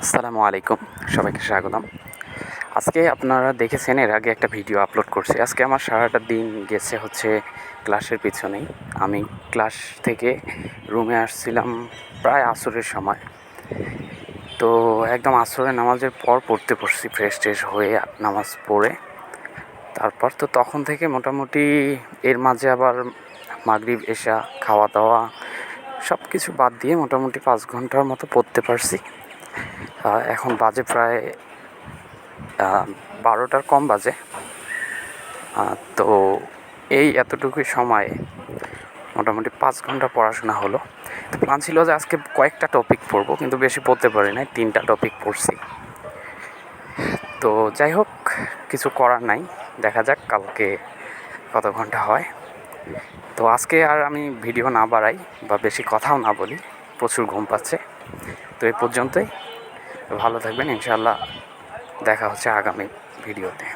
আসসালামু আলাইকুম, সবাইকে স্বাগতম। আজকে আপনারা দেখেছেন এর আগে একটা ভিডিও আপলোড করছি। আজকে আমার সারাটা দিন গেছে হচ্ছে ক্লাসের পিছনেই। আমি ক্লাস থেকে রুমে আসছিলাম প্রায় আসরের সময়। তো একদম আসরের নামাজের পর পড়তে বসছি, ফ্রেশ ট্রেশ হয়ে নামাজ পড়ে। তারপর তো তখন থেকে মোটামুটি এর মাঝে আবার মাগরিব এশা খাওয়া দাওয়া সব কিছু বাদ দিয়ে মোটামুটি 5 ঘন্টার মতো পড়তে পারছি। এখন বাজে প্রায় 12টার কম বাজে। তো এই এতটুকু সময়ে মোটামুটি 5 ঘন্টা পড়াশোনা হলো। তো প্ল্যান ছিল যে আজকে কয়েকটা টপিক পড়বো, কিন্তু বেশি পড়তে পারি নাই, 3টা টপিক পড়ছি। তো যাই হোক, কিছু করার নাই, দেখা যাক কালকে কত ঘন্টা হয়। তো আজকে আর আমি ভিডিও না বাড়াই বা বেশি কথাও না বলি, প্রচুর ঘুম পাচ্ছে। তো এই পর্যন্তই। ভালো থাকবেন, ইনশাআল্লাহ দেখা হচ্ছে আগামী ভিডিওতে।